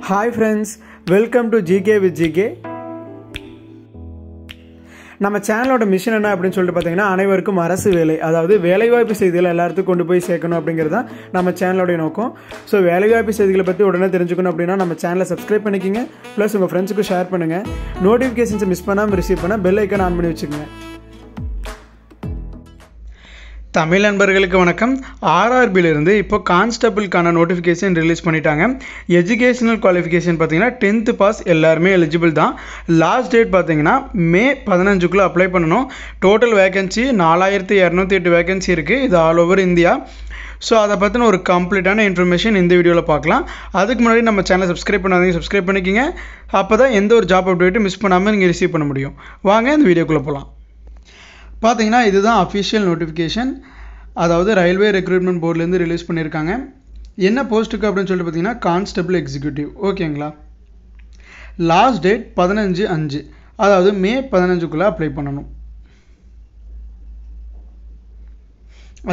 Hi friends, welcome to GK with GK. நம்ம சேனலோட mission என்ன அப்படின்னு சொல்லிட்டு பார்த்தீங்கன்னா அனைவருக்கும் அரசு வேலை, அதாவது வேலைவாய்ப்பு செய்திகளை எல்லாத்துக்கும் கொண்டு போய் சேர்க்கணும் அப்படிங்கிறது தான் நம்ம சேனலோடைய நோக்கம். ஸோ வேலைவாய்ப்பு செய்திகளை பற்றி உடனே தெரிஞ்சுக்கணும் அப்படின்னா நம்ம சேனலை சப்ஸ்கிரைப் பண்ணிக்கிங்க, ப்ளஸ் உங்கள் ஃப்ரெண்ட்ஸுக்கும் ஷேர் பண்ணுங்கள். நோட்டிஃபிகேஷன்ஸை மிஸ் பண்ணாமல் ரிசீவ் பண்ண பெல் ஐக்கான் ஆன் பண்ணி வச்சுக்கோங்க. தமிழ் நண்பர்களுக்கு வணக்கம். ஆர்ஆர்பியிலிருந்து இப்போ கான்ஸ்டபிளுக்கான நோட்டிஃபிகேஷன் ரிலீஸ் பண்ணிட்டாங்க. எஜுகேஷனல் குவாலிஃபிகேஷன் பார்த்தீங்கன்னா 10th பாஸ் எல்லாருமே எலிஜிபிள் தான். லாஸ்ட் டேட் பார்த்தீங்கன்னா மே 15க்குள்ளே அப்ளை பண்ணணும். டோட்டல் வேகன்சி 4208 வேகன்சி இருக்குது. இது ஆல் ஓவர் இந்தியா. ஸோ அதை பற்றின ஒரு கம்ப்ளீட்டான இன்ஃபர்மேஷன் இந்த வீடியோவில் பார்க்கலாம். அதுக்கு முன்னாடி நம்ம சேனலை சப்ஸ்கிரைப் பண்ணாதீங்க, சப்ஸ்கிரைப் பண்ணிக்கிங்க. அப்போ தான் எந்த ஒரு ஜாப் அப்டேட்டும் மிஸ் பண்ணாமல் நீங்கள் ரிசீவ் பண்ண முடியும். வாங்க இந்த வீடியோக்குள்ளே போகலாம். பார்த்தீங்கன்னா இதுதான் அஃபிஷியல் நோட்டிஃபிகேஷன், அதாவது ரயில்வே ரெக்ரூட்மெண்ட் போர்ட்லேருந்து ரிலீஸ் பண்ணியிருக்காங்க. என்ன போஸ்ட்டுக்கு அப்படின்னு சொல்லிட்டு பார்த்தீங்கன்னா கான்ஸ்டபிள் எக்ஸிக்யூட்டிவ். ஓகேங்களா? லாஸ்ட் டேட் 15/5, அதாவது மே 15க்குள்ளே அப்ளை பண்ணணும்.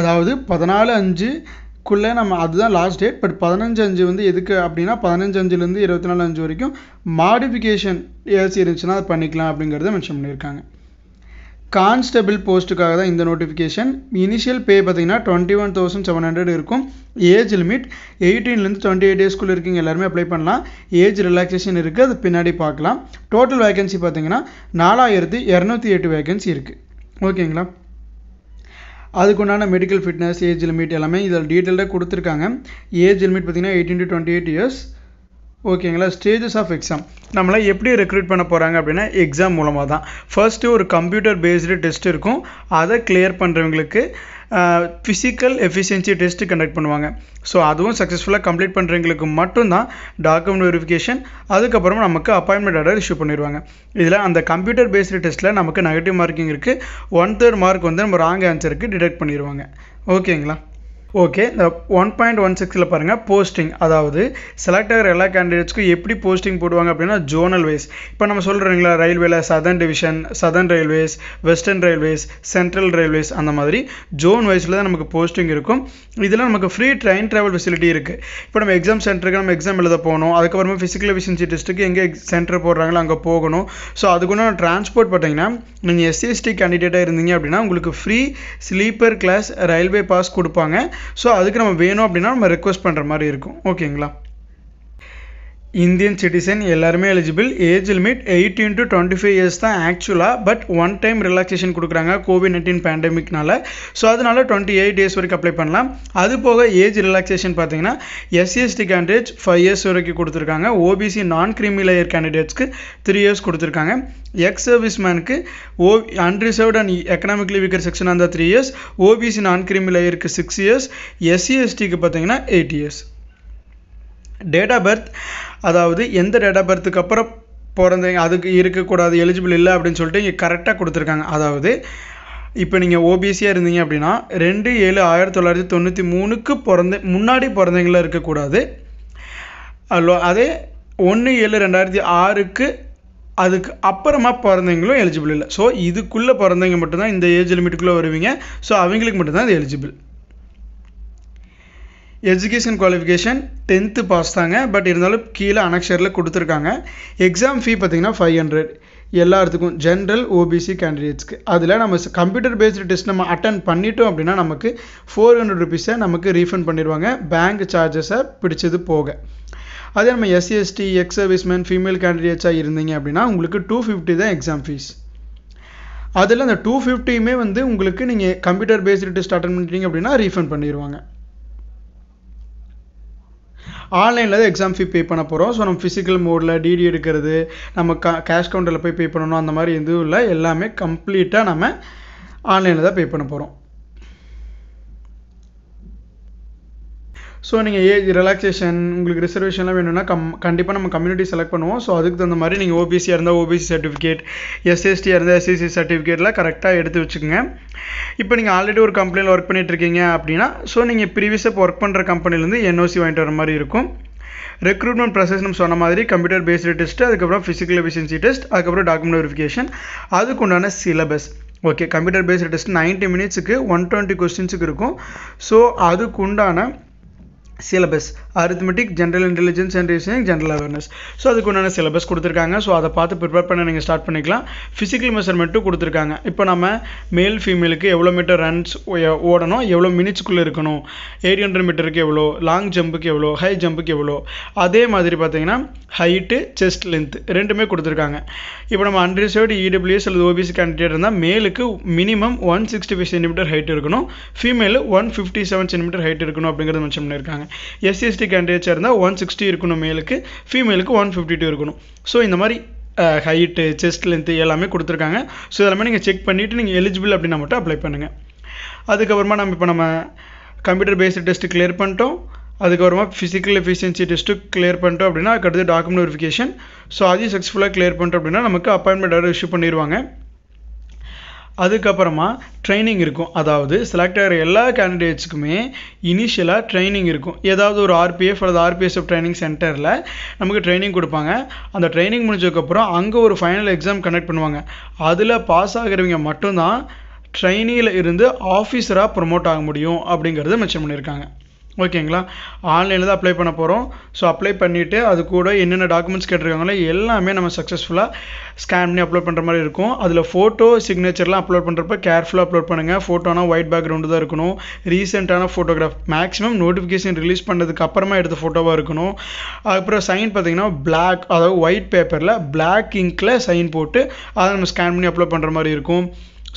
அதாவது 14/5க்குள்ளே நம்ம, அதுதான் லாஸ்ட் டேட். பட் 15/5 வந்து எதுக்கு அப்படின்னா 15/5லேருந்து 24/5 வரைக்கும் மாடிஃபிகேஷன் ஏதாச்சும் இருந்துச்சுன்னா அது பண்ணிக்கலாம் அப்படிங்கிறத மென்ஷன் பண்ணியிருக்காங்க. கான்ஸ்டபிள் போஸ்ட்டுக்காக தான் இந்த நோட்டிஃபிகேஷன். இனிஷியல் பே பார்த்தீங்கன்னா 21,700 இருக்கும். ஏஜ் லிமிட் 18லேருந்து 28 இயர்ஸ்க்குள்ளே இருக்கீங்க எல்லாருமே அப்ளை பண்ணலாம். ஏஜ் ரிலாக்ஸேஷன் இருக்குது, அது பின்னாடி பார்க்கலாம். டோட்டல் வேகன்சி பார்த்தீங்கன்னா 4208 வேகன்சி இருக்குது. ஓகேங்களா? அதுக்குண்டான மெடிக்கல் ஃபிட்னஸ், ஏஜ் லிமிட் எல்லாமே இதில் டீட்டெயில்டாக கொடுத்துருக்காங்க. ஏஜ் லிமிட் பார்த்தீங்கன்னா 18 to 28 இயர்ஸ். ஓகேங்களா? ஸ்டேஜஸ் ஆஃப் எக்ஸாம் நம்மளை எப்படி ரெக்ரூட் பண்ண போகிறாங்க அப்படின்னா எக்ஸாம் மூலமாக தான். ஃபர்ஸ்ட்டு ஒரு கம்ப்யூட்டர் பேஸ்டு டெஸ்ட் இருக்கும். அதை கிளியர் பண்ணுறவங்களுக்கு ஃபிசிக்கல் எஃபிஷியன்சி டெஸ்ட்டு கண்டக்ட் பண்ணுவாங்க. ஸோ அதுவும் சக்ஸஸ்ஃபுல்லாக கம்ப்ளீட் பண்ணுறவங்களுக்கு மட்டும்தான் டாக்குமெண்ட் வெரிஃபிகேஷன், அதுக்கப்புறம் நமக்கு அப்பாயின்மெண்ட் ஆர்டர் இஷ்யூ பண்ணிடுவாங்க. இதில் அந்த கம்ப்யூட்டர் பேஸ்டு டெஸ்ட்டில் நமக்கு நெகட்டிவ் மார்க்கிங் இருக்குது. 1/3 மார்க் வந்து நம்ம ராங் ஆன்சருக்கு டிடெக்ட் பண்ணிடுவாங்க. ஓகேங்களா? ஓகே, இந்த 1.16ல் பாருங்கள் போஸ்டிங், அதாவது செலக்ட் ஆகிற எல்லா கேண்டிடேட்ஸ்க்கும் எப்படி போஸ்டிங் போடுவாங்க அப்படின்னா ஜோனல் வைஸ். இப்போ நம்ம சொல்கிறீங்களா ரயில்வேல southern division, southern railways, western railways, central railways, அந்த மாதிரி ஜோன் வைஸில் தான் நமக்கு போஸ்டிங் இருக்கும். இதில் நமக்கு ஃப்ரீ ட்ரெயின் ட்ராவல் ஃபெசிலிட்டி இருக்குது. இப்போ நம்ம எக்ஸாம் சென்டருக்கு நம்ம எக்ஸாம் எழுத போகணும், அதுக்கப்புறமா ஃபிசிக்கல் எஃபிஷியன்சி டெஸ்ட்டுக்கு எங்கே சென்டர் போடுறாங்களோ அங்கே போகணும். ஸோ அதுக்குன்னு டிரான்ஸ்போர்ட் பார்த்தீங்கன்னா நீங்கள் SC/ST கேண்டிடேட்டாக இருந்தீங்க அப்படின்னா உங்களுக்கு free sleeper class railway pass கொடுப்பாங்க. ஸோ அதுக்கு நம்ம வேணும் அப்படின்னா நம்ம ரெக்வஸ்ட் பண்ணுற மாதிரி இருக்கும். ஓகேங்களா? இந்தியன் சிட்டிசன் எல்லாருமே eligible. Age limit 18 to 25 years தான் ஆக்சுவலாக. பட் ஒன் டைம் ரிலாக்ஸேஷன் கொடுக்குறாங்க COVID-19 பேண்டமிக்னால. ஸோ அதனால 28 இயர்ஸ் வரைக்கும் அப்ளை பண்ணலாம். அது போக ஏஜ் ரிலாக்ஸேஷன் பார்த்தீங்கன்னா SC/ST கேண்டிடேட்ஸ் 5 இயர்ஸ் வரைக்கும் கொடுத்துருக்காங்க. OBC நான் கிரீமி லேயர் கேண்டிடேட்ஸ்க்கு 3 இயர்ஸ் கொடுத்துருக்காங்க. எக்ஸ் சர்வீஸ் மேனுக்கு unreserved and economically weaker section அந்த 3 இயர்ஸ், OBC நான் கிரீமி லேயருக்கு 6 இயர்ஸ், SC/STக்கு பார்த்தீங்கன்னா 8 இயர்ஸ். டேட் ஆஃப் பர்த், அதாவது எந்த டேட் ஆஃப் பர்த்துக்கு அப்புறம் பிறந்தீங்க அதுக்கு இருக்கக்கூடாது, எலிஜிபிள் இல்லை அப்படின்னு சொல்லிட்டு இங்கே கரெக்டாக கொடுத்துருக்காங்க. அதாவது இப்போ நீங்கள் OBCயாக இருந்தீங்க அப்படின்னா 2/7/1993க்கு முன்னாடி பிறந்தவங்கள இருக்கக்கூடாது. அதே 1/7/2006க்கு அதுக்கு அப்புறமா பிறந்தவங்களும் எலிஜிபிள் இல்லை. ஸோ இதுக்குள்ளே பிறந்தவங்க மட்டும்தான் இந்த ஏஜ் லிமிட்டுக்குள்ளே வருவீங்க. ஸோ அவங்களுக்கு மட்டும்தான் இது eligible. Education qualification 10th pass தாங்க. பட் இருந்தாலும் கீழே அனக்ஷரில் கொடுத்துருக்காங்க. எக்ஸாம் ஃபீ பார்த்தீங்கன்னா 500 எல்லாத்துக்கும், ஜென்ரல் OBC கேண்டிடேட்ஸ்க்கு. அதில் நம்ம கம்ப்யூட்டர் பேஸ்டு டெஸ்ட் நம்ம அட்டன் பண்ணிட்டோம் அப்படின்னா நமக்கு 400 ருபீஸை நமக்கு ரீஃபண்ட் பண்ணிடுவாங்க, பேங்க் சார்ஜஸை பிடிச்சது போக. அதே நம்ம SC/ST, எக்ஸ் சர்வீஸ்மேன், ஃபீமேல் கேண்டிடேட்ஸாக இருந்தீங்க அப்படின்னா உங்களுக்கு 250 தான் எக்ஸாம் ஃபீஸ். அதில் அந்த 250யுமே வந்து உங்களுக்கு நீங்கள் கம்ப்யூட்டர் பேஸ்டு டெஸ்ட் அட்டன் பண்ணிட்டீங்க அப்படின்னா ரீஃபண்ட் பண்ணிடுவாங்க. ஆன்லைனில் தான் எக்ஸாம் ஃபீ பே பண்ண போகிறோம். ஸோ நம்ம ஃபிசிக்கல் மோடில் DD எடுக்கிறது, நம்ம கேஷ் கவுண்டரில் போய் பே பண்ணணும், அந்த மாதிரி எதுவும் இல்லை. எல்லாமே கம்ப்ளீட்டாக நம்ம ஆன்லைனில் தான் பே பண்ண போகிறோம். ஸோ நீங்கள் ஏஜ் ரிலாக்ஸேஷன், உங்களுக்கு ரிசர்வேஷன்லாம் வேணும்னா கண்டிப்பாக நம்ம கம்யூனிட்டி செலக்ட் பண்ணுவோம். ஸோ அதுக்கு தகுந்த மாதிரி நீங்கள் OBCயாக இருந்தால் OBC சர்டிஃபிகேட், SC/STயாக இருந்தால் SC/ST சர்டிஃபிகேட்லாம் கரெக்டாக எடுத்து வச்சுக்கோங்க. இப்போ நீங்கள் ஆல்ரெடி ஒரு கம்பெனியில் ஒர்க் பண்ணிகிட்ருக்கீங்க அப்படின்னா ஸோ நீங்கள் ப்ரீவியஸாக ஒர்க் பண்ணுற கம்பெனிலேருந்து NOC வாங்கிட்டு வர மாதிரி இருக்கும். ரெக்ரூட்மெண்ட் ப்ராசஸ் நம்ம சொன்ன மாதிரி கம்ப்யூட்டர் பேஸ்டு டெஸ்ட், அதுக்கப்புறம் ஃபிசிக்கல் எஃபிஷியன்சி டெஸ்ட், அதுக்கப்புறம் டாக்குமெண்ட் வெரிஃபிகேஷன், அதுக்குண்டான syllabus. Okay, computer based test 90 மினிட்ஸுக்கு 120 கொஸ்டின்ஸுக்கு இருக்கும். ஸோ அதுக்குண்டான syllabus arithmetic, general intelligence and reasoning, general awareness. So அதுக்கு உண்டான சிலபஸ் கொடுத்துருக்காங்க. ஸோ அதை பார்த்து ப்ரிப்பேர் பண்ண நீங்கள் ஸ்டார்ட் பண்ணிக்கலாம். ஃபிசிக்கல் மெஷர்மெண்ட்டும் கொடுத்துருக்காங்க. இப்போ நம்ம மேல் ஃபீமேலுக்கு எவ்வளோ மீட்டர் ரன்ஸ் ஓடணும், எவ்வளோ மினிட்ஸ்க்குள்ளே இருக்கணும், 800 மீட்டருக்கு எவ்வளோ, லாங் ஜம்புக்கு எவ்வளோ, ஹை ஜம்புக்கு எவ்வளோ, அதே மாதிரி பார்த்தீங்கன்னா ஹைட்டு, செஸ்ட் லென்த் ரெண்டுமே கொடுத்துருக்காங்க. இப்போ நம்ம அன்ரிசர்வ்டு இடபிள்யூஎஸ் அல்லது ஓபிசி கேண்டிடேட் இருந்தால் மேலுக்கு மினிமம் 165 சென்டிமீட்டர் ஹைட் இருக்கணும், ஃபீமேலு 157 சென்டிமீட்டர் ஹைட் இருக்கணும் அப்படிங்கிறது மென்ஷன் பண்ணியிருக்காங்க. எஸ்சிஎஸ்டி கேண்டிடேட்ஸாக இருந்தால் 160 இருக்கணும் மேலுக்கு, ஃபீமேலுக்கு 152 இருக்கணும். ஸோ இந்த மாதிரி ஹைட்டு, செஸ்ட் லென்த்து எல்லாமே கொடுத்துருக்காங்க. ஸோ இதெல்லாமே நீங்கள் செக் பண்ணிவிட்டு நீங்கள் எலிஜிபிள் அப்படின்னா மட்டும் அப்ளை பண்ணுங்கள். அதுக்கப்புறமா நம்ம கம்ப்யூட்டர் பேஸ்டு டெஸ்ட்டு கிளியர் பண்ணிட்டோம். அதுக்கப்புறமா ஃபிசிக்கல் எஃபிஷியன்சி டெஸ்ட்டு கிளியர் பண்ணிட்டோம் அப்படின்னா அதுக்கடுத்து டாக்குமெண்ட் வெரிஃபிகேஷன். ஸோ அதையும் சக்ஸஸ்ஃபுல்லாக கிளியர் பண்ணிட்டோம் அப்படின்னா நமக்கு அப்பாயின்மெண்ட் ஆர்டர் இஷ்யூ பண்ணிடுவாங்க. அதுக்கப்புறமா ட்ரைனிங் இருக்கும். அதாவது செலக்ட் ஆகிற எல்லா கேண்டிடேட்ஸுக்குமே இனிஷியலாக ட்ரைனிங் இருக்கும். ஏதாவது ஒரு ஆர்பிஎஃப் அல்லது ஆர்பிஎஸ்எஃப் ட்ரைனிங் சென்டரில் நமக்கு ட்ரைனிங் கொடுப்பாங்க. அந்த ட்ரைனிங் முடிஞ்சதுக்கப்புறம் அங்கே ஒரு ஃபைனல் எக்ஸாம் கண்டக்ட் பண்ணுவாங்க. அதில் பாஸ் ஆகிறவங்க மட்டும்தான் ட்ரைனியில் இருந்து ஆஃபீஸராக ப்ரொமோட் ஆக முடியும் அப்படிங்கிறத மென்ஷன் பண்ணியிருக்காங்க. ஓகேங்களா? ஆன்லைனில் தான் அப்ளை பண்ண போகிறோம். ஸோ அப்ளை பண்ணிவிட்டு அது கூட என்னென்ன டாக்குமெண்ட்ஸ் கேட்டிருக்காங்களோ எல்லாமே நம்ம சக்ஸஸ்ஃபுல்லாக ஸ்கேன் பண்ணி அப்லோட் பண்ணுற மாதிரி இருக்கும். அதில் ஃபோட்டோ சிக்னேச்சர்லாம் அப்லோட் பண்ணுறப்ப கேர்ஃபுல்லாக அப்லோட் பண்ணுங்கள். ஃபோட்டோனா ஒயிட் பேக்ரவுண்டு தான் இருக்கணும். ரீசெண்டான ஃபோட்டோகிராஃப் மேக்ஸிமம் நோட்டிஃபிகேஷன் ரிலீஸ் பண்ணதுக்கு அப்புறமா எடுத்த ஃபோட்டோவாக இருக்கணும். அதுக்கப்புறம் சைன் பார்த்திங்கன்னா பிளாக், அதாவது ஒயிட் பேப்பரில் பிளாக் இங்கில் சைன் போட்டு அதை நம்ம ஸ்கேன் பண்ணி அப்லோட் பண்ணுற மாதிரி இருக்கும்.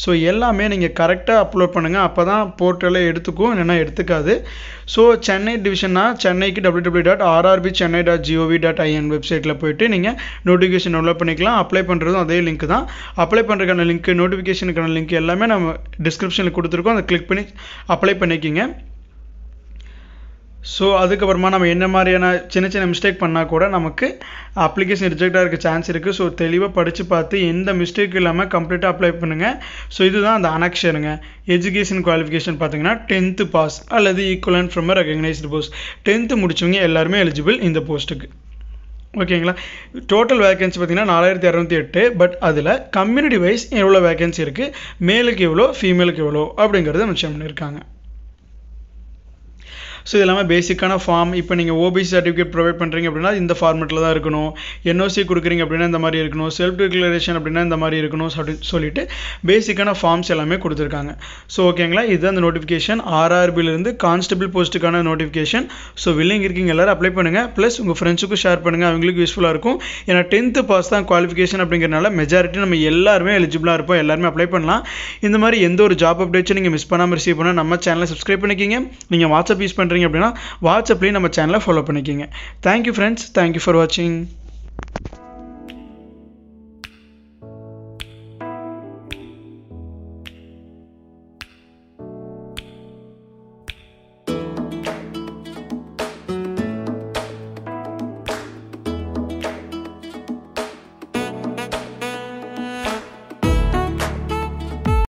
ஸோ எல்லாமே நீங்கள் கரெக்டாக அப்லோட் பண்ணுங்கள். அப்போ தான் போர்ட்டலில் எடுத்துக்கும், இல்லைன்னா எடுத்துக்காது. ஸோ சென்னை டிவிஷன்னா சென்னைக்கு www.rrbchennai.gov.in வெப்சைட்டில் போய்ட்டு நீங்கள் நோட்டிஃபிகேஷன் டவுன்லோட் பண்ணிக்கலாம். அப்ளை பண்ணுறதும் அதே லிங்க் தான். அப்ளை பண்ணுறதுக்கான லிங்க், நோட்டிஃபிகேஷனுக்கான லிங்க் எல்லாமே நம்ம டிஸ்கிரிப்ஷனில் கொடுத்துருக்கோம். அதை கிளிக் பண்ணி அப்ளை பண்ணிக்கிங்க. ஸோ அதுக்கப்புறமா நம்ம என்ன மாதிரியான சின்ன மிஸ்டேக் பண்ணால் கூட நமக்கு அப்ளிகேஷன் ரிஜெக்ட் ஆகிருக்க சான்ஸ் இருக்குது. ஸோ தெளிவாக படித்து பார்த்து எந்த மிஸ்டேக் இல்லாமல் கம்ப்ளீட்டாக அப்ளை பண்ணுங்கள். ஸோ இதுதான் அந்த அனெக்ஷனுங்க. எஜுகேஷன் குவாலிஃபிகேஷன் பார்த்தீங்கன்னா 10th பாஸ் அல்லது equivalent from recognised post. 10th முடிச்சவங்க எல்லாருமே எலிஜிபிள் இந்த போஸ்ட்டுக்கு. ஓகேங்களா? டோட்டல் வேகன்சி பார்த்தீங்கன்னா 4608. பட் அதில் கம்யூனிட்டி வைஸ் எவ்வளோ வேகன்சி இருக்குது, மேலுக்கு எவ்வளோ, ஃபீமேலுக்கு எவ்வளோ அப்படிங்கிறத மென்ஷன் பண்ணியிருக்காங்க. ஸோ இது எல்லாமே பேசிக்கான ஃபார்ம். இப்போ நீங்கள் ஓபிசி சர்டிஃபிகேட் ப்ரொவைட் பண்ணுறீங்க அப்படின்னா இந்த ஃபார்மெட்டில் தான் இருக்கணும். என்ஓசி கொடுக்குறீங்க அப்படின்னா இந்த மாதிரி இருக்கணும். செல்ஃப் டிக்ளரேஷன் அப்படின்னா இந்த மாதிரி இருக்கணும் அப்படின்னு சொல்லிட்டு பேசிக்கான ஃபார்ம்ஸ் எல்லாமே கொடுத்துருக்காங்க. ஸோ ஓகேங்களா? இதுதான் அந்த நோட்டிஃபிகேஷன். ஆர்ஆர்பியிலேருந்து கான்ஸ்டபிள் போஸ்ட்டுக்கான நோட்டிஃபிகேஷன். ஸோ வில்லிங் இருக்கீங்க எல்லோரும் அப்ளை பண்ணுங்கள். ப்ளஸ் உங்கள் ஃப்ரெண்ட்ஸுக்கும் ஷேர் பண்ணுங்கள், அவங்களுக்கு யூஸ்ஃபுல்லாக இருக்கும். ஏன்னா 10th பாஸ் தான் குவாலிஃபிகேஷன் அப்படிங்கிறனால மெஜாரிட்டி நம்ம எல்லாருமே எலிஜிபிளாக இருப்போம், எல்லாருமே அப்ளை பண்ணலாம். இந்த மாதிரி எந்த ஒரு ஜாப் அப்டேட்ஸும் நீங்கள் மிஸ் பண்ணாமல் ரிசீவ் பண்ணால் நம்ம சேனலை சப்ஸ்கிரைப் பண்ணிக்கிங்க. நீங்கள் வாட்ஸ்அப் யூஸ் பண்ணுறீங்க அப்படின்னா வாட்ஸ்அப்லேயும் நம்ம சேனலை ஃபாலோ பண்ணிக்கிங்க. தேங்க்யூ ஃப்ரெண்ட்ஸ், தேங்க்யூ ஃபார் வாட்சிங்.